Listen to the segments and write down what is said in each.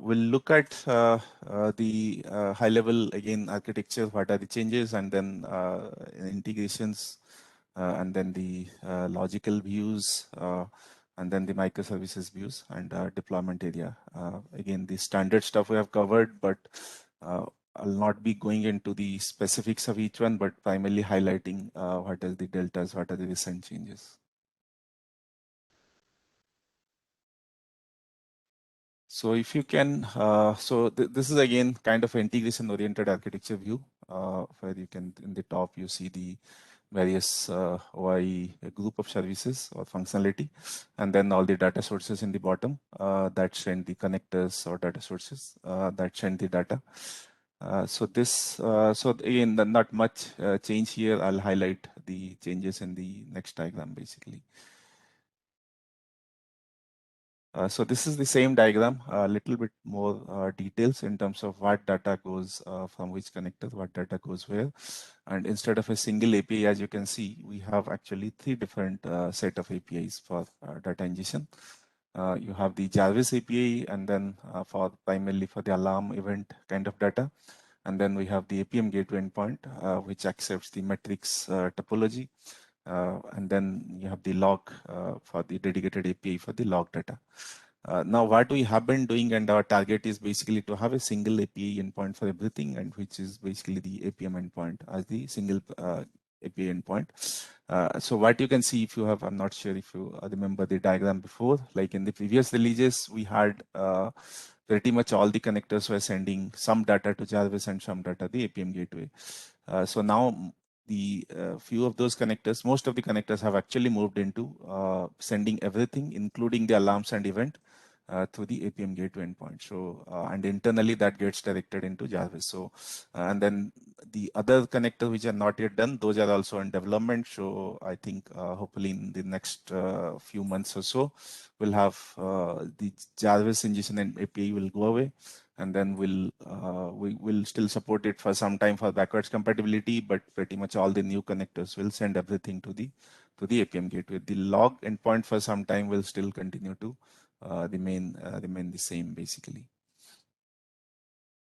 we'll look at the high level again architecture, what are the changes, and then integrations, and then the logical views, and then the microservices views and deployment area. Again, the standard stuff we have covered, but I'll not be going into the specifics of each one, but primarily highlighting what are the deltas, what are the recent changes. So if you can, this is again kind of integration oriented architecture view, where you can, in the top, you see the various OI group of services or functionality, and then all the data sources in the bottom that send the connectors or data sources that send the data. So again, not much change here. I'll highlight the changes in the next diagram basically. So this is the same diagram, a little bit more details in terms of what data goes from which connector, what data goes where. And instead of a single API, as you can see, we have actually three different set of APIs for data ingestion. You have the Jarvis API, and then for primarily for the alarm event kind of data. And then we have the APM gateway endpoint, which accepts the metrics topology. And then you have the log for the dedicated API for the log data. Now, what we have been doing, and our target is basically to have a single API endpoint for everything, and which is basically the APM endpoint as the single API endpoint. So what you can see, if you have, I'm not sure if you remember the diagram before, like in the previous releases, we had pretty much all the connectors were sending some data to Jarvis and some data to the APM gateway. So now the few of those connectors, most of the connectors have actually moved into sending everything, including the alarms and event, through the APM gateway endpoint. So, and internally that gets directed into Jarvis. So, and then the other connectors which are not yet done, those are also in development. So I think hopefully in the next few months or so, we'll have the Jarvis ingestion and API will go away. And then we will still support it for some time for backwards compatibility, but pretty much all the new connectors will send everything to the APM gateway. The log endpoint for some time will still continue to remain the same basically.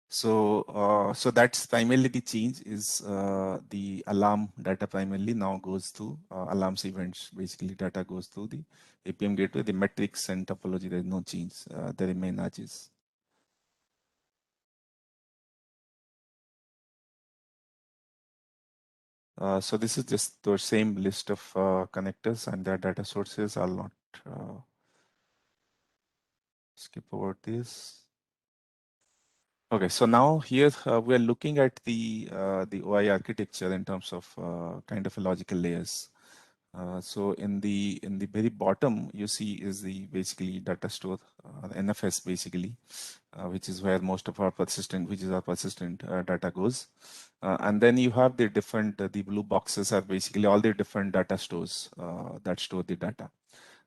So that's primarily the change is the alarm data primarily now goes to alarms events. Basically, data goes to the APM gateway. The metrics and topology, there is no change. They remain as is. So this is just the same list of connectors and their data sources. I'll not skip over this. Okay, so now here we are looking at the OI architecture in terms of kind of a logical layers. So in the very bottom, you see is the basically data store, NFS basically, which is where most of our persistent, data goes. And then you have the different, the blue boxes are basically all the different data stores that store the data.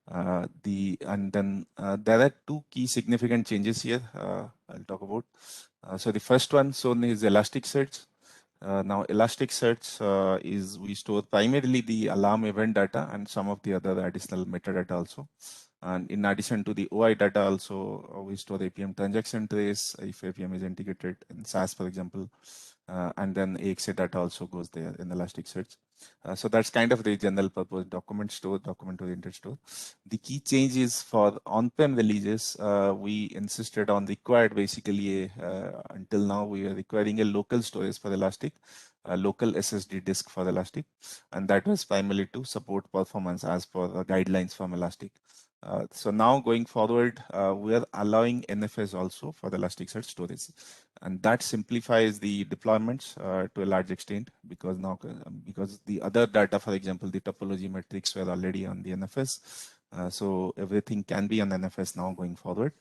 And then there are two key significant changes here I'll talk about. So the first one is Elasticsearch. Now Elasticsearch is we store primarily the alarm event data and some of the other additional metadata also. And in addition to the OI data also, we store APM transaction trace if APM is integrated in SAS, for example. And then AXA data also goes there in Elasticsearch. So that's kind of the general purpose document store, document oriented store. The key change is for on-prem releases, we insisted on required basically until now we are requiring a local storage for Elastic, a local SSD disk for Elastic, and that was primarily to support performance as per the guidelines from Elastic. So now going forward, we are allowing NFS also for the Elasticsearch storage, and that simplifies the deployments to a large extent because now because the other data, for example, the topology metrics were already on the NFS. So everything can be on NFS now going forward.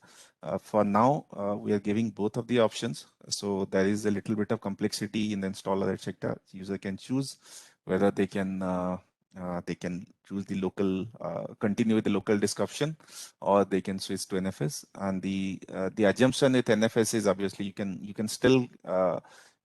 For now, we are giving both of the options. So there is a little bit of complexity in the installer, etc. User can choose whether they can choose the local, continue with the local disk option, or they can switch to NFS. And the assumption with NFS is obviously you can still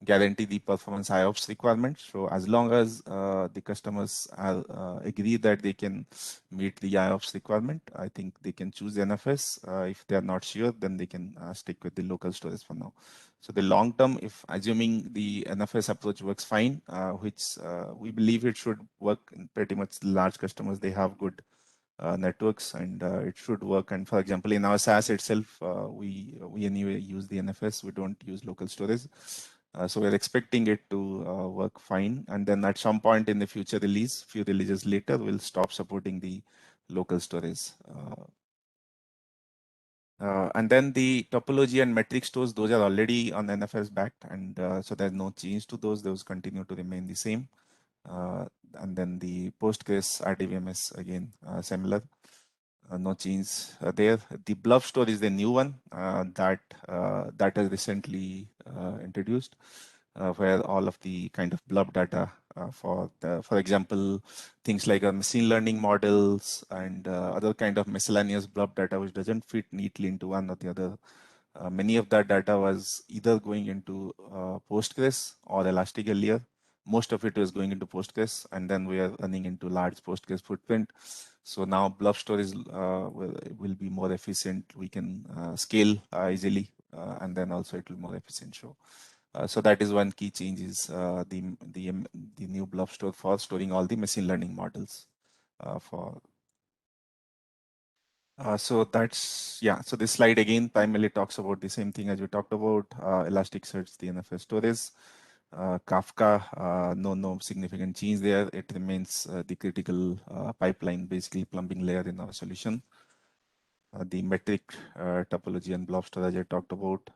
guarantee the performance IOPS requirement. So as long as the customers are, agree that they can meet the IOPS requirement, I think they can choose NFS. If they are not sure, then they can stick with the local storage for now. So the long term, if assuming the NFS approach works fine, which we believe it should work in pretty much large customers, they have good networks, and it should work. And for example, in our SaaS itself, we anyway use the NFS. We don't use local storage. So we're expecting it to work fine. And then at some point in the future release, few releases later, we'll stop supporting the local storage. And then the topology and metric stores, those are already on NFS backed, and so there's no change to those. Those continue to remain the same. And then the Postgres RDBMS again similar. No change there. The blob store is the new one that has recently introduced, where all of the kind of blob data for example, things like machine learning models and other kind of miscellaneous blob data, which doesn't fit neatly into one or the other. Many of that data was either going into Postgres or Elastic earlier. Most of it was going into Postgres, and then we are running into large Postgres footprint. So now blob storage will be more efficient. We can scale easily, and then also it will be more efficient. So that is one key change is the new blob store for storing all the machine learning models for so that's, yeah, so this slide again primarily talks about the same thing as we talked about, Elasticsearch, the NFS storage. Kafka, no significant change there. It remains the critical pipeline, basically plumbing layer in our solution. The metric topology and blob storage I talked about.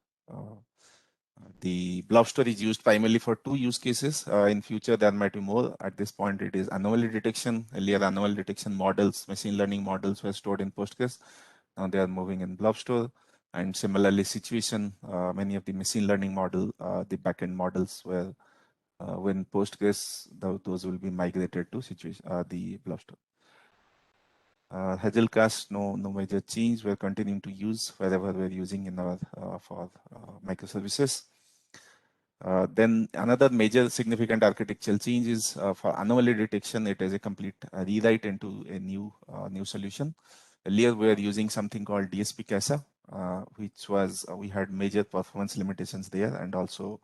The blob store is used primarily for two use cases. In future, there might be more. At this point, it is anomaly detection. Earlier, anomaly detection models, machine learning models were stored in Postgres. Now they are moving in blob store. And similarly, situation, many of the machine learning model, the backend models were when Postgres, those will be migrated to situation, the blob store. Hazelcast, no major change. We're continuing to use wherever we're using in our for microservices. Then another major significant architectural change is for anomaly detection. It is a complete rewrite into a new solution. Earlier, we were using something called DSP CASA, which was we had major performance limitations there, and also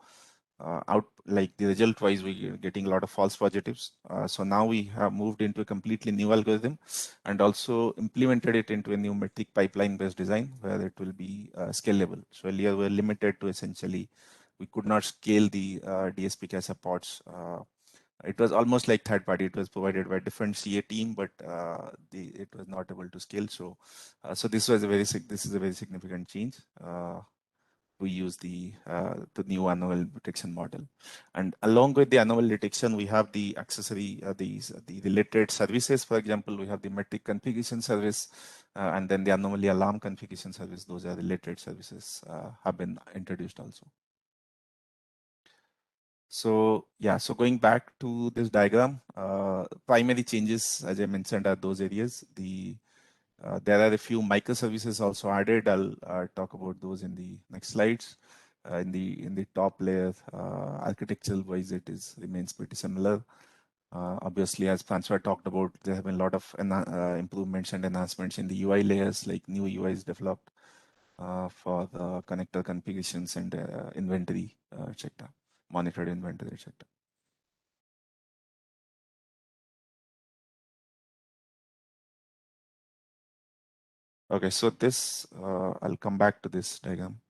out like the result wise we getting a lot of false positives. So now we have moved into a completely new algorithm and also implemented it into a new metric pipeline based design where it will be scalable. So earlier we were limited to essentially we could not scale the DSP CASA pods. It was almost like third party. It was provided by a different CA team, but it was not able to scale. So this is a very significant change. We use the new anomaly detection model, and along with the anomaly detection, we have the accessory the related services. For example, we have the metric configuration service, and then the anomaly alarm configuration service. Those are related services have been introduced also. So yeah, so going back to this diagram, primary changes, as I mentioned, are those areas. There are a few microservices also added. I'll talk about those in the next slides. In the top layer, architectural wise, it remains pretty similar. Obviously, as Francois talked about, there have been a lot of improvements and enhancements in the UI layers, like new UIs developed for the connector configurations and inventory, etc. Monitored inventory, etc. Okay, so this, I'll come back to this diagram.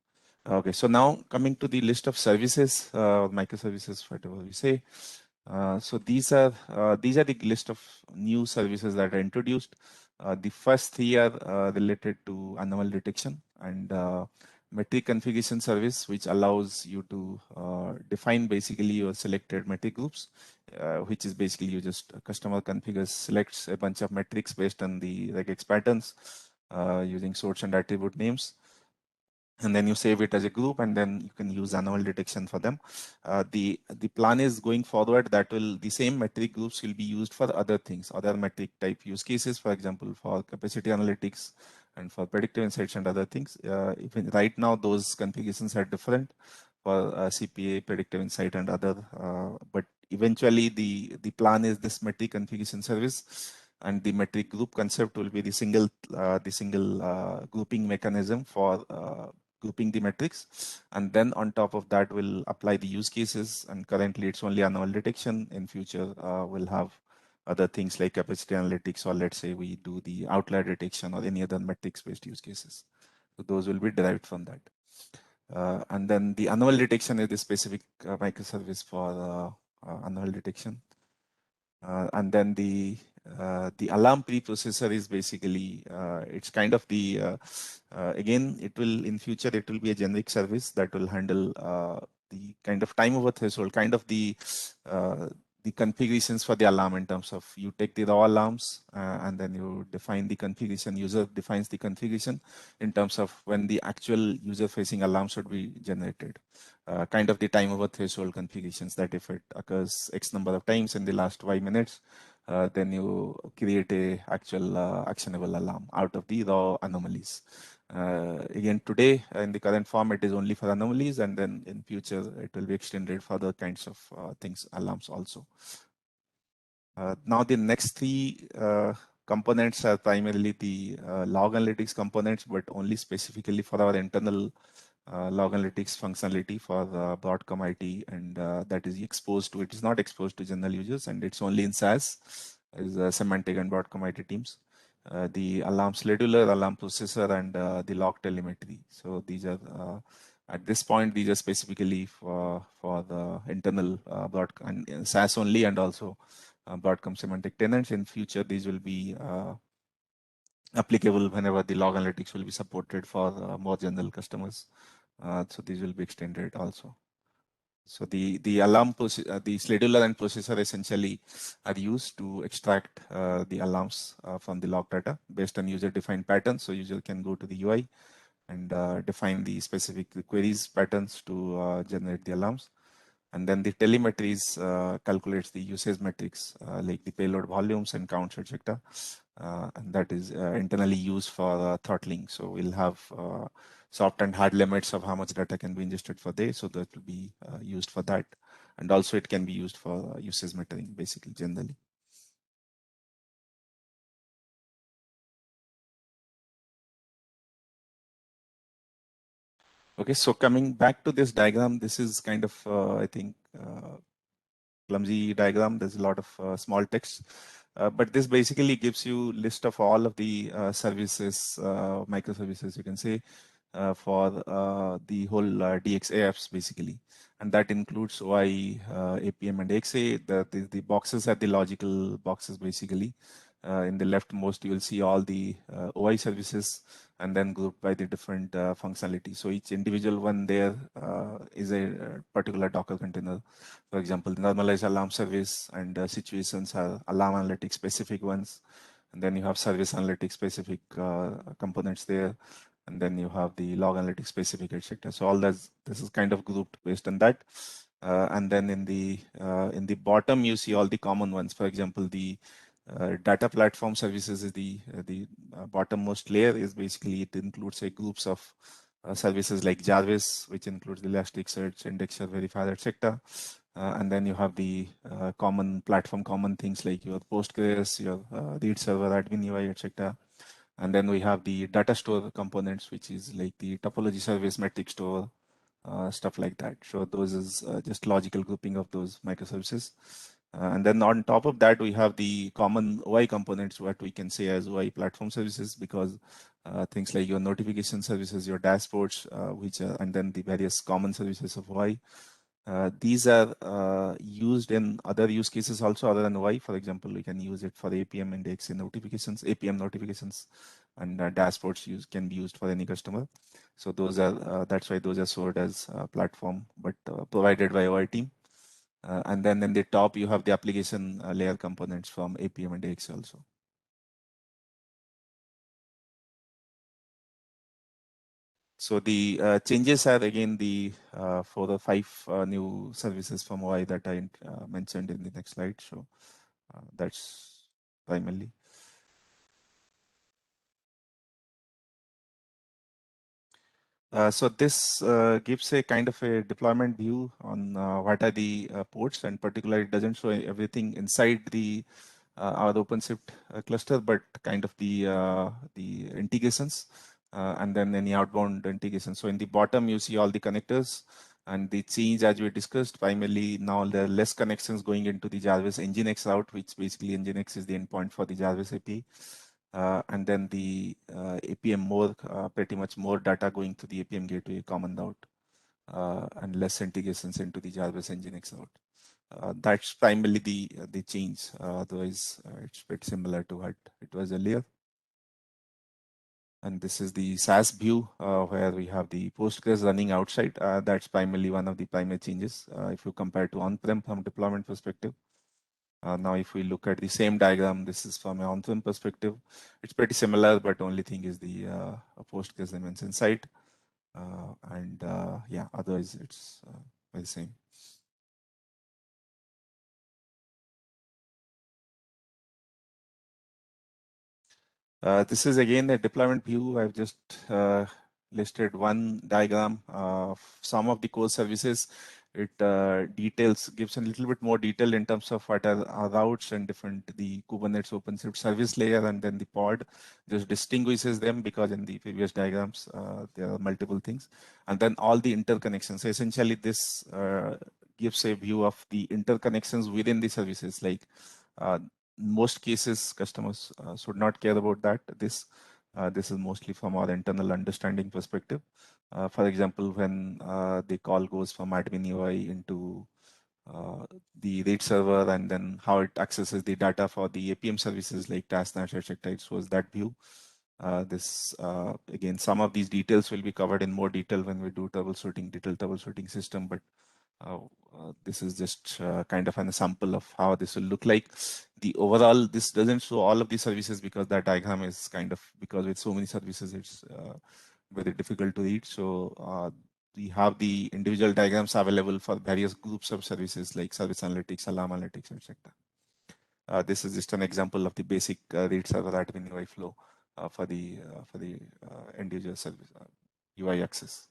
Okay, so now coming to the list of services, microservices, whatever we say. So these are the list of new services that are introduced. The first three are related to anomaly detection and metric configuration service, which allows you to define basically your selected metric groups, which is basically you just customer configures, selects a bunch of metrics based on the regex patterns using source and attribute names, and then you save it as a group, and then you can use anomaly detection for them. The plan is going forward that the same metric groups will be used for other things, other metric type use cases, for example, for capacity analytics and for predictive insights and other things. Even right now, those configurations are different. for CPA, predictive insight, and other. But eventually, the plan is this metric configuration service, and the metric group concept will be the single grouping mechanism for grouping the metrics, and then on top of that we'll apply the use cases. And currently it's only anomaly detection. In future we'll have other things like capacity analytics, or let's say we do the outlier detection or any other metrics based use cases. So those will be derived from that. And then the anomaly detection is the specific microservice for anomaly detection. And then the alarm preprocessor is basically it's kind of the again it will in future it will be a generic service that will handle the kind of time over threshold, kind of uh, the configurations for the alarm in terms of you take the raw alarms and then you define the configuration. User defines the configuration in terms of when the actual user facing alarm should be generated. Kind of the time over threshold configurations, that if it occurs X number of times in the last 5 minutes, then you create a actual actionable alarm out of the raw anomalies. Again, today in the current form, it is only for anomalies, and then in future it will be extended for other kinds of things, alarms also. Now the next three components are primarily the log analytics components, but only specifically for our internal log analytics functionality for Broadcom IT, and that is exposed to, it is not exposed to general users, and it's only in SAS, is semantic and Broadcom IT teams. The alarm scheduler, alarm processor, and the log telemetry. So these are at this point these are specifically for the internal Broadcom and SAS only, and also Broadcom semantic tenants. In future, these will be applicable whenever the log analytics will be supported for more general customers. So these will be extended also. So the the scheduler and processor essentially are used to extract the alarms from the log data based on user defined patterns. So user can go to the UI and define the specific queries patterns to generate the alarms. And then the telemetries calculates the usage metrics like the payload volumes and counts, etc. And that is internally used for throttling. So we'll have soft and hard limits of how much data can be ingested per day. So that will be used for that. And also it can be used for usage metering, basically, generally. Okay, so coming back to this diagram, this is kind of, I think, clumsy diagram. There's a lot of small text, but this basically gives you list of all of the services, microservices, you can say, for the whole DXA apps basically, and that includes OI, APM, and XA. The boxes are the logical boxes basically. In the leftmost, you will see all the OI services, and then grouped by the different functionality. So each individual one there is a particular Docker container. For example, the normalized alarm service and situations are alarm analytics specific ones. And then you have service analytics specific components there. And then you have the log analytics specific, etc. So all this is kind of grouped based on that. And then in the bottom, you see all the common ones. For example, the data platform services is the bottommost layer. Is basically, it includes a groups of services like Jarvis, which includes the Elasticsearch, Indexer, Verifier, etc. And then you have the common platform, common things like your Postgres, your read server, admin UI, etc. And then we have the data store components, which is like the topology service, metric store, stuff like that. So those is just logical grouping of those microservices. And then on top of that, we have the common OI components, what we can say as OI platform services, because things like your notification services, your dashboards, and then the various common services of OI. These are used in other use cases also other than OI. For example, we can use it for APM index notifications, APM notifications, and dashboards can be used for any customer. So those are that's why those are stored as platform, but provided by OI team. And then in the top, you have the application layer components from APM and AX also. So the changes are again the 4 or 5 new services from OI that I mentioned in the next slide. So that's primarily. So this gives a kind of a deployment view on what are the ports, and particularly it doesn't show everything inside the our OpenShift cluster, but kind of the integrations and then any outbound integration. So in the bottom, you see all the connectors and the change as we discussed. Primarily now there are less connections going into the Jarvis Nginx route, which basically Nginx is the endpoint for the Jarvis API. And then the APM more, pretty much more data going to the APM gateway common route and less integrations into the Jarvis Nginx route. That's primarily the change. Otherwise, it's pretty similar to what it was earlier. And this is the SaaS view where we have the Postgres running outside. That's primarily one of the primary changes if you compare to on-prem from deployment perspective. Now, if we look at the same diagram, this is from an on-prem perspective. It's pretty similar, but only thing is the Postgres remains inside. Yeah, otherwise it's very same. This is again a deployment view. I've just listed one diagram of some of the core services. It details, gives a little bit more detail in terms of what are our routes and different, the Kubernetes OpenShift service layer and then the pod. Just distinguishes them because in the previous diagrams, there are multiple things. And then all the interconnections. So essentially this gives a view of the interconnections within the services, like most cases customers should not care about that. This is mostly from our internal understanding perspective. For example, when the call goes from admin UI into the RAID server and then how it accesses the data for the APM services like TaskNash, etc. It shows that view. This again, some of these details will be covered in more detail when we do troubleshooting, detailed troubleshooting system, but uh, this is just kind of an sample of how this will look like. The overall, this doesn't show all of the services because that diagram is kind of, because with so many services, it's very difficult to read. So we have the individual diagrams available for various groups of services like service analytics, alarm analytics, etc. This is just an example of the basic RAID server admin UI flow for the end user service UI access.